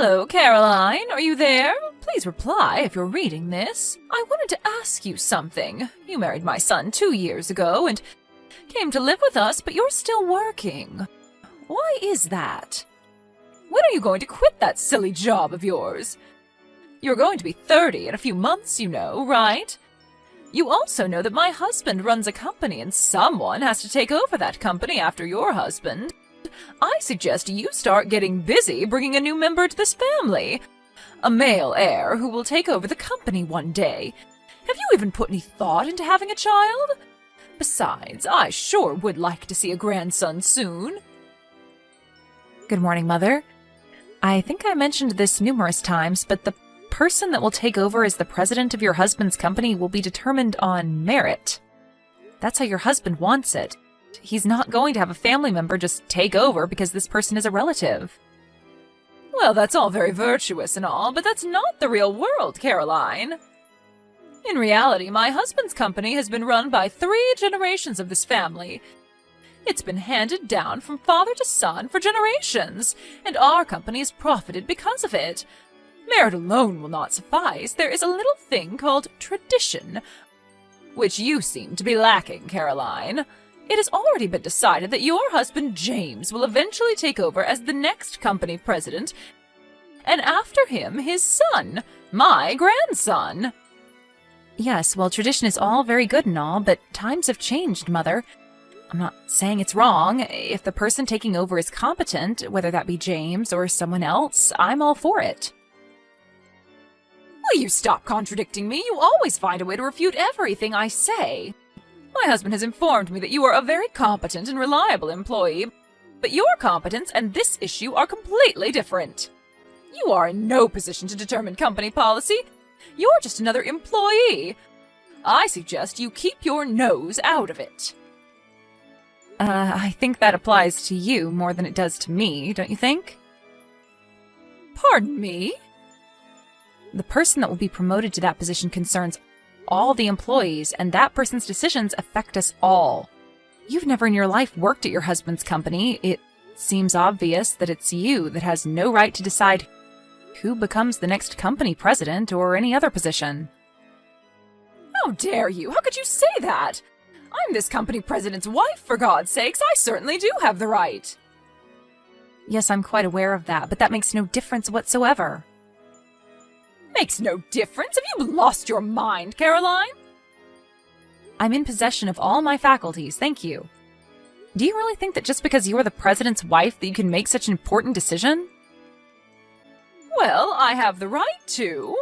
Hello, Caroline. Are you there? Please reply if you're reading this. I wanted to ask you something. You married my son 2 years ago and came to live with us, but you're still working. Why is that? When are you going to quit that silly job of yours? You're going to be 30 in a few months, you know, right? You also know that my husband runs a company and someone has to take over that company after your husband. I suggest you start getting busy bringing a new member to this family. A male heir who will take over the company one day. Have you even put any thought into having a child? Besides, I sure would like to see a grandson soon. Good morning, Mother. I think I mentioned this numerous times, but the person that will take over as the president of your husband's company will be determined on merit. That's how your husband wants it. He's not going to have a family member just take over because this person is a relative. Well, that's all very virtuous and all, but that's not the real world, Caroline. In reality, my husband's company has been run by 3 generations of this family. It's been handed down from father to son for generations, and our company has profited because of it. Merit alone will not suffice. There is a little thing called tradition, which you seem to be lacking, Caroline. It has already been decided that your husband James will eventually take over as the next company president, and after him, his son, my grandson. Yes, well, tradition is all very good and all, but times have changed, Mother. I'm not saying it's wrong. If the person taking over is competent, whether that be James or someone else, I'm all for it. Will you stop contradicting me? You always find a way to refute everything I say. My husband has informed me that you are a very competent and reliable employee, but your competence and this issue are completely different. You are in no position to determine company policy. You're just another employee. I suggest you keep your nose out of it. I think that applies to you more than it does to me, don't you think? Pardon me? The person that will be promoted to that position concerns all the employees, and that person's decisions affect us all. You've never in your life worked at your husband's company. It seems obvious that it's you that has no right to decide who becomes the next company president or any other position. How dare you? How could you say that? I'm this company president's wife, for God's sakes. I certainly do have the right. Yes, I'm quite aware of that, but that makes no difference whatsoever. Makes no difference? Have you lost your mind, Caroline? I'm in possession of all my faculties, thank you. Do you really think that just because you're the president's wife that you can make such an important decision? Well, I have the right to.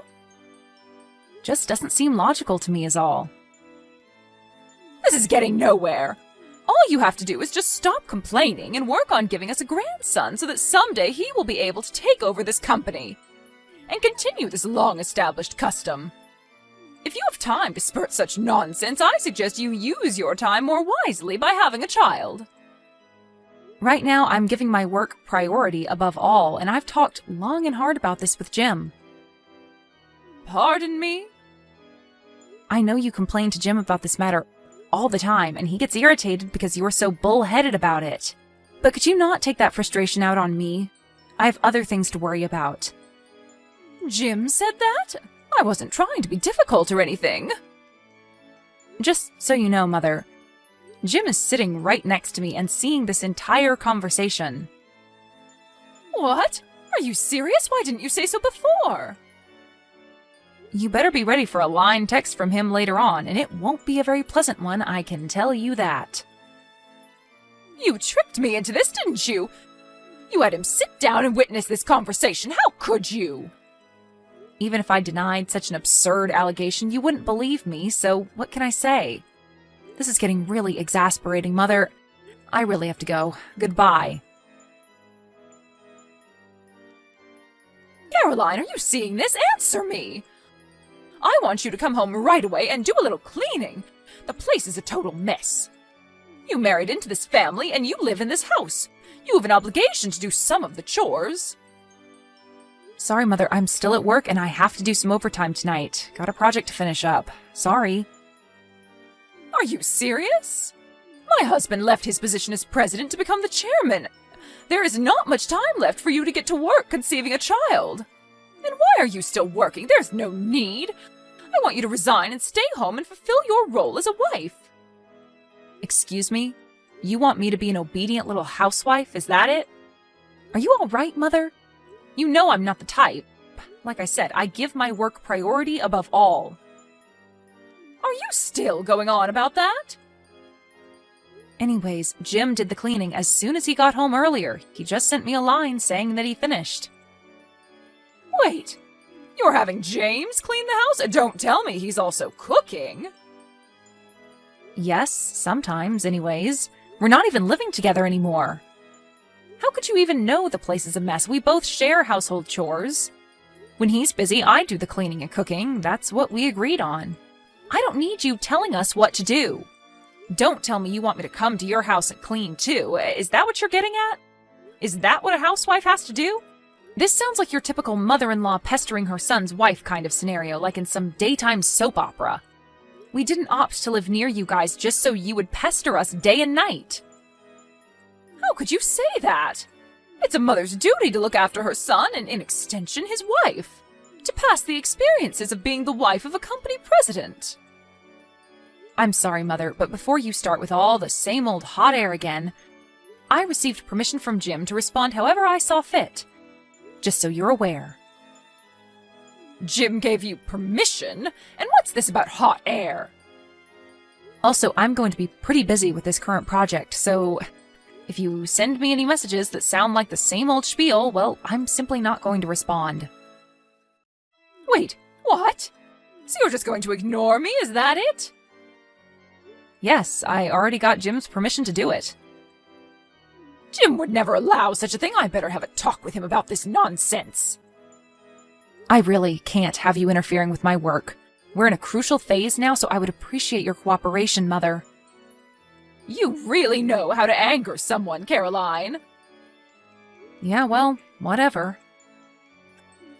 Just doesn't seem logical to me is all. This is getting nowhere. All you have to do is just stop complaining and work on giving us a grandson so that someday he will be able to take over this company and continue this long-established custom. If you have time to spurt such nonsense, I suggest you use your time more wisely by having a child. Right now, I'm giving my work priority above all, and I've talked long and hard about this with Jim. Pardon me? I know you complain to Jim about this matter all the time, and he gets irritated because you're so bullheaded about it. But could you not take that frustration out on me? I have other things to worry about. Jim said that? I wasn't trying to be difficult or anything. Just so you know, Mother, Jim is sitting right next to me and seeing this entire conversation. What? Are you serious? Why didn't you say so before? You better be ready for a line text from him later on, and it won't be a very pleasant one, I can tell you that. You tricked me into this, didn't you? You had him sit down and witness this conversation. How could you? Even if I denied such an absurd allegation, you wouldn't believe me, so what can I say? This is getting really exasperating, Mother. I really have to go. Goodbye. Caroline, are you seeing this? Answer me! I want you to come home right away and do a little cleaning. The place is a total mess. You married into this family and you live in this house. You have an obligation to do some of the chores. Sorry, Mother, I'm still at work and I have to do some overtime tonight. Got a project to finish up. Sorry. Are you serious? My husband left his position as president to become the chairman. There is not much time left for you to get to work conceiving a child. And why are you still working? There's no need. I want you to resign and stay home and fulfill your role as a wife. Excuse me? You want me to be an obedient little housewife? Is that it? Are you all right, Mother? You know I'm not the type. Like I said, I give my work priority above all. Are you still going on about that? Anyways, Jim did the cleaning as soon as he got home earlier. He just sent me a line saying that he finished. Wait, you're having James clean the house? Don't tell me he's also cooking. Yes, sometimes, anyways. We're not even living together anymore. How could you even know the place is a mess? We both share household chores. When he's busy, I do the cleaning and cooking. That's what we agreed on. I don't need you telling us what to do. Don't tell me you want me to come to your house and clean too. Is that what you're getting at? Is that what a housewife has to do? This sounds like your typical mother-in-law pestering her son's wife kind of scenario, like in some daytime soap opera. We didn't opt to live near you guys just so you would pester us day and night. How could you say that? It's a mother's duty to look after her son and, in extension, his wife. To pass the experiences of being the wife of a company president. I'm sorry, Mother, but before you start with all the same old hot air again, I received permission from Jim to respond however I saw fit. Just so you're aware. Jim gave you permission? And what's this about hot air? Also, I'm going to be pretty busy with this current project, so if you send me any messages that sound like the same old spiel, well, I'm simply not going to respond. Wait, what? So you're just going to ignore me, is that it? Yes, I already got Jim's permission to do it. Jim would never allow such a thing. I better have a talk with him about this nonsense. I really can't have you interfering with my work. We're in a crucial phase now, so I would appreciate your cooperation, Mother. You really know how to anger someone, Caroline. Yeah, well, whatever.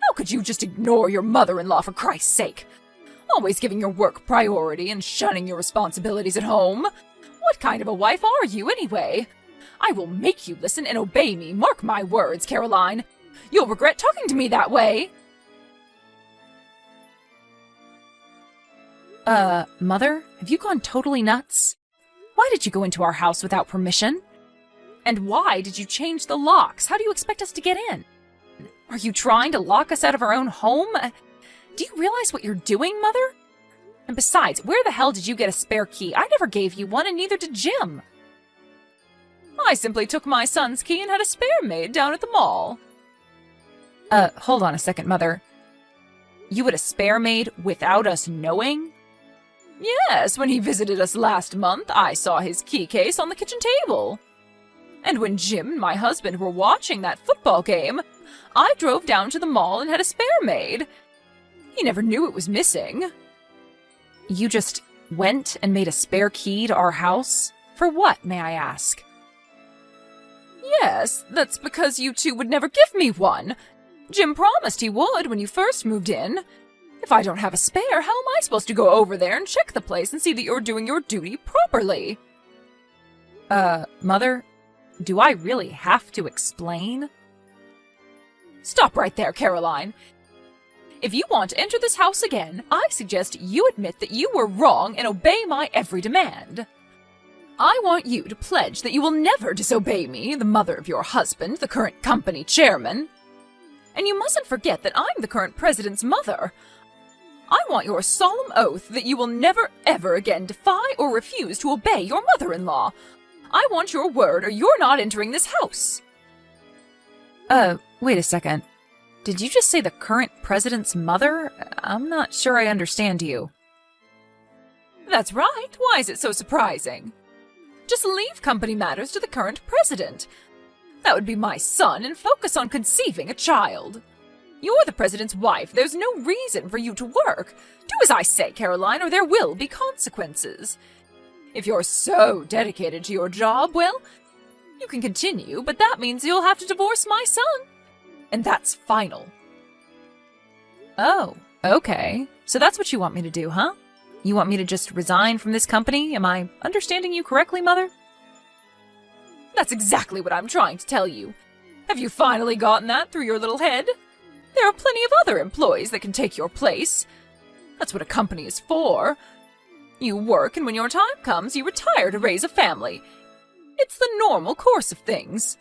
How could you just ignore your mother-in-law, for Christ's sake? Always giving your work priority and shunning your responsibilities at home. What kind of a wife are you, anyway? I will make you listen and obey me. Mark my words, Caroline. You'll regret talking to me that way. Mother, have you gone totally nuts? Why did you go into our house without permission? And why did you change the locks? How do you expect us to get in? Are you trying to lock us out of our own home? Do you realize what you're doing, Mother? And besides, where the hell did you get a spare key? I never gave you one, and neither did Jim. I simply took my son's key and had a spare made down at the mall. Hold on a second, Mother. You had a spare made without us knowing? Yes, when he visited us last month, I saw his key case on the kitchen table. And when Jim and my husband were watching that football game, I drove down to the mall and had a spare made. He never knew it was missing. You just went and made a spare key to our house? For what, may I ask? Yes, that's because you two would never give me one. Jim promised he would when you first moved in. If I don't have a spare, how am I supposed to go over there and check the place and see that you're doing your duty properly? Mother, do I really have to explain? Stop right there, Caroline. If you want to enter this house again, I suggest you admit that you were wrong and obey my every demand. I want you to pledge that you will never disobey me, the mother of your husband, the current company chairman. And you mustn't forget that I'm the current president's mother. I want your solemn oath that you will never ever again defy or refuse to obey your mother-in-law. I want your word or you're not entering this house. Wait a second. Did you just say the current president's mother? I'm not sure I understand you. That's right. Why is it so surprising? Just leave company matters to the current president. That would be my son, and focus on conceiving a child. You're the president's wife. There's no reason for you to work. Do as I say, Caroline, or there will be consequences. If you're so dedicated to your job, well, you can continue, but that means you'll have to divorce my son. And that's final. Oh, okay. So that's what you want me to do, huh? You want me to just resign from this company? Am I understanding you correctly, Mother? That's exactly what I'm trying to tell you. Have you finally gotten that through your little head? There are plenty of other employees that can take your place. That's what a company is for. You work, and when your time comes, you retire to raise a family. It's the normal course of things.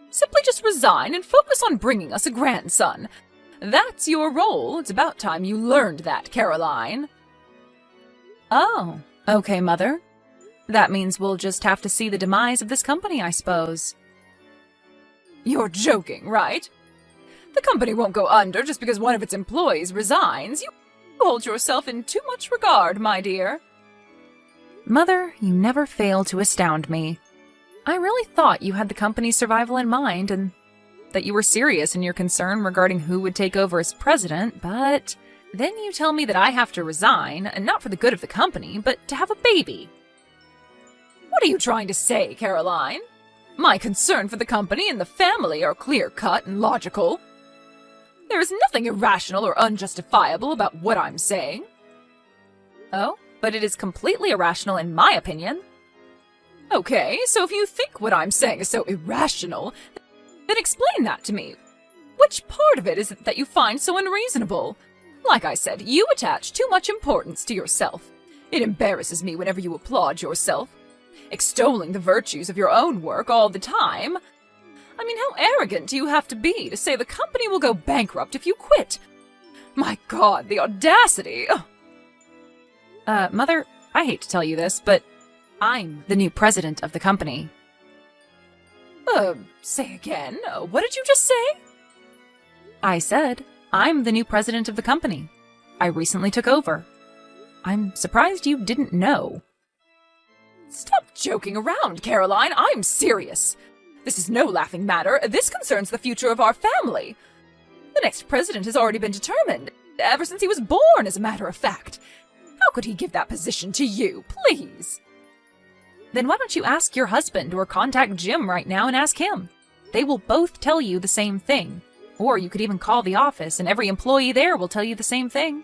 Simply just resign and focus on bringing us a grandson. That's your role. It's about time you learned that, Caroline. Oh, okay, Mother. That means we'll just have to see the demise of this company, I suppose. You're joking, right? The company won't go under just because one of its employees resigns. You hold yourself in too much regard, my dear. Mother, you never fail to astound me. I really thought you had the company's survival in mind and that you were serious in your concern regarding who would take over as president, but then you tell me that I have to resign, and not for the good of the company, but to have a baby. What are you trying to say, Caroline? My concern for the company and the family are clear-cut and logical. There is nothing irrational or unjustifiable about what I'm saying. Oh, but it is completely irrational in my opinion. Okay, so if you think what I'm saying is so irrational, then explain that to me. Which part of it is it that you find so unreasonable? Like I said, you attach too much importance to yourself. It embarrasses me whenever you applaud yourself, extolling the virtues of your own work all the time. I mean, how arrogant do you have to be to say the company will go bankrupt if you quit? My God, the audacity! Mother, I hate to tell you this, but I'm the new president of the company. Say again? What did you just say? I said, I'm the new president of the company. I recently took over. I'm surprised you didn't know. Stop joking around, Caroline. I'm serious. This is no laughing matter. This concerns the future of our family. The next president has already been determined, ever since he was born, as a matter of fact. How could he give that position to you, please? Then why don't you ask your husband or contact Jim right now and ask him? They will both tell you the same thing. Or you could even call the office and every employee there will tell you the same thing.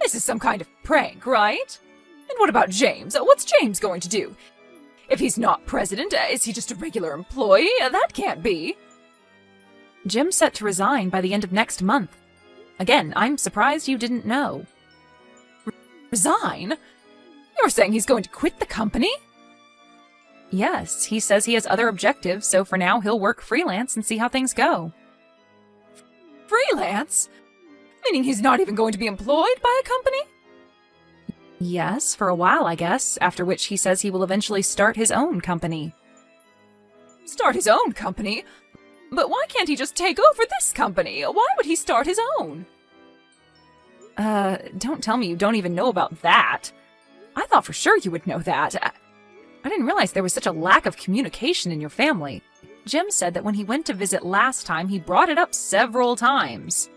This is some kind of prank, right? And what about James? What's James going to do? If he's not president, is he just a regular employee? That can't be. Jim's set to resign by the end of next month. Again, I'm surprised you didn't know. Resign? You're saying he's going to quit the company? Yes, he says he has other objectives, so for now he'll work freelance and see how things go. Freelance? Meaning he's not even going to be employed by a company? Yes, for a while, I guess, after which he says he will eventually start his own company. Start his own company? But why can't he just take over this company? Why would he start his own? Don't tell me you don't even know about that. I thought for sure you would know that. I didn't realize there was such a lack of communication in your family. Jim said that when he went to visit last time, he brought it up several times.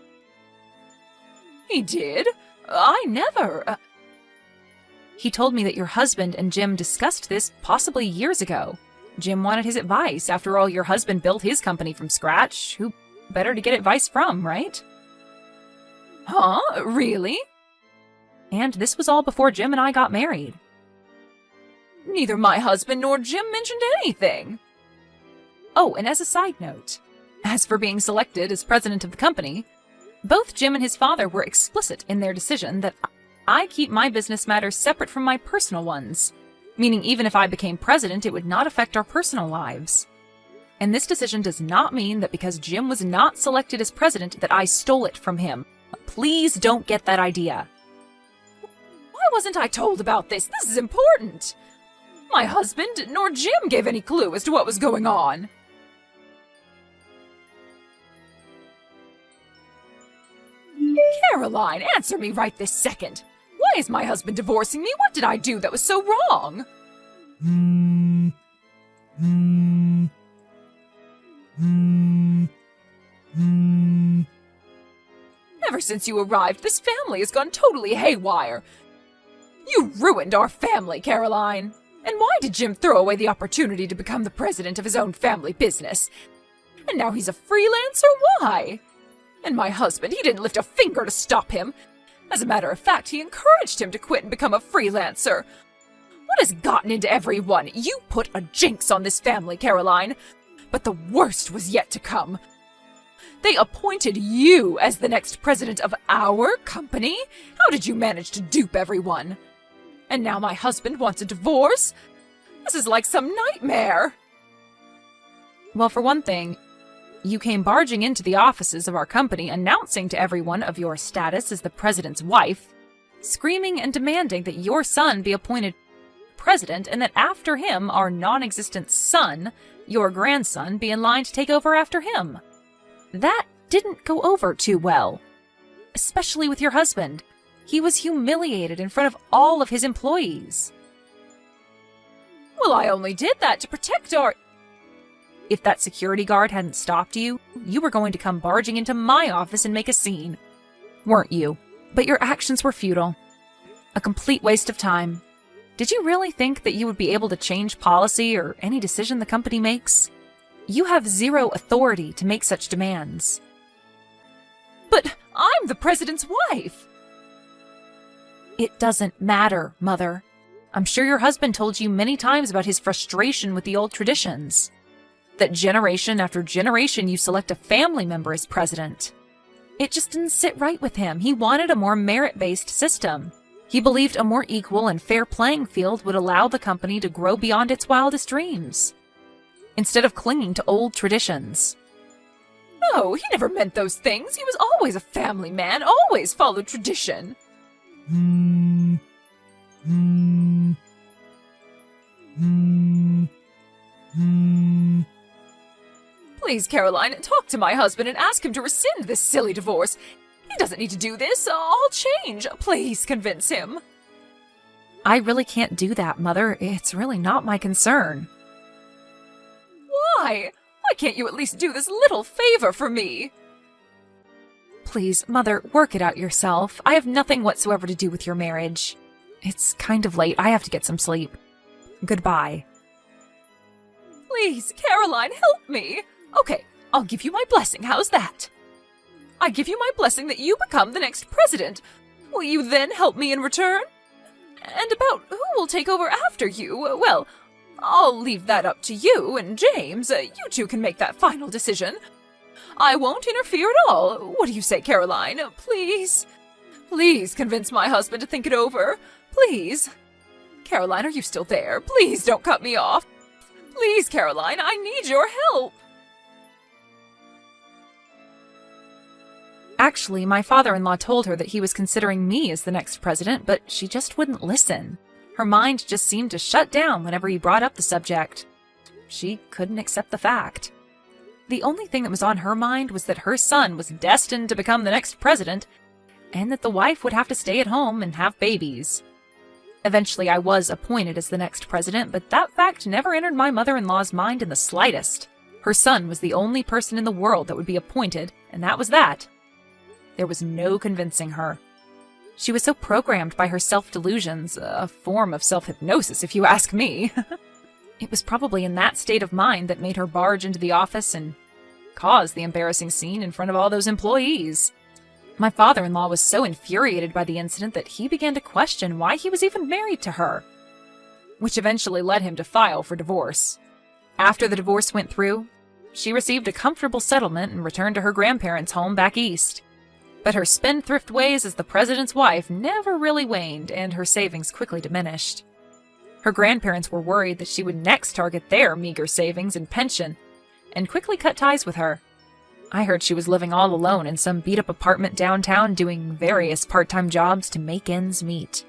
He did? I never... He told me that your husband and Jim discussed this possibly years ago. Jim wanted his advice. After all, your husband built his company from scratch. Who better to get advice from, right? Huh? Really? And this was all before Jim and I got married. Neither my husband nor Jim mentioned anything. Oh, and as a side note, as for being selected as president of the company, both Jim and his father were explicit in their decision that I keep my business matters separate from my personal ones, meaning even if I became president, it would not affect our personal lives. And this decision does not mean that because Jim was not selected as president that I stole it from him. Please don't get that idea. Why wasn't I told about this? This is important. My husband nor Jim gave any clue as to what was going on. Caroline, answer me right this second. Why is my husband divorcing me? What did I do that was so wrong? Ever since you arrived, this family has gone totally haywire. You ruined our family, Caroline. And why did Jim throw away the opportunity to become the president of his own family business? And now he's a freelancer? Why? And my husband, he didn't lift a finger to stop him. As a matter of fact, he encouraged him to quit and become a freelancer. What has gotten into everyone? You put a jinx on this family, Caroline. But the worst was yet to come. They appointed you as the next president of our company? How did you manage to dupe everyone? And now my husband wants a divorce? This is like some nightmare. Well, for one thing, you came barging into the offices of our company announcing to everyone of your status as the president's wife, screaming and demanding that your son be appointed president and that after him, our non-existent son, your grandson, be in line to take over after him. That didn't go over too well, especially with your husband. He was humiliated in front of all of his employees. Well, I only did that to protect our... If that security guard hadn't stopped you, you were going to come barging into my office and make a scene. Weren't you? But your actions were futile. A complete waste of time. Did you really think that you would be able to change policy or any decision the company makes? You have zero authority to make such demands. But I'm the president's wife! It doesn't matter, Mother. I'm sure your husband told you many times about his frustration with the old traditions. That generation after generation you select a family member as president. It just didn't sit right with him. He wanted a more merit-based system. He believed a more equal and fair playing field would allow the company to grow beyond its wildest dreams, instead of clinging to old traditions. No, he never meant those things. He was always a family man, always followed tradition. Please, Caroline, talk to my husband and ask him to rescind this silly divorce. He doesn't need to do this. I'll change. Please convince him. I really can't do that, Mother. It's really not my concern. Why? Why can't you at least do this little favor for me? Please, Mother, work it out yourself. I have nothing whatsoever to do with your marriage. It's kind of late. I have to get some sleep. Goodbye. Please, Caroline, help me. Okay, I'll give you my blessing. How's that? I give you my blessing that you become the next president. Will you then help me in return? And about who will take over after you, well, I'll leave that up to you and James. You two can make that final decision. I won't interfere at all. What do you say, Caroline? Please? Please convince my husband to think it over. Please. Caroline, are you still there? Please don't cut me off. Please, Caroline, I need your help. Actually, my father-in-law told her that he was considering me as the next president, but she just wouldn't listen. Her mind just seemed to shut down whenever he brought up the subject. She couldn't accept the fact. The only thing that was on her mind was that her son was destined to become the next president, and that the wife would have to stay at home and have babies. Eventually, I was appointed as the next president, but that fact never entered my mother-in-law's mind in the slightest. Her son was the only person in the world that would be appointed, and that was that. There was no convincing her. She was so programmed by her self-delusions, a form of self-hypnosis if you ask me. It was probably in that state of mind that made her barge into the office and cause the embarrassing scene in front of all those employees. My father-in-law was so infuriated by the incident that he began to question why he was even married to her, which eventually led him to file for divorce. After the divorce went through, she received a comfortable settlement and returned to her grandparents' home back east. But her spendthrift ways as the president's wife never really waned, and her savings quickly diminished. Her grandparents were worried that she would next target their meager savings and pension, and quickly cut ties with her. I heard she was living all alone in some beat-up apartment downtown doing various part-time jobs to make ends meet.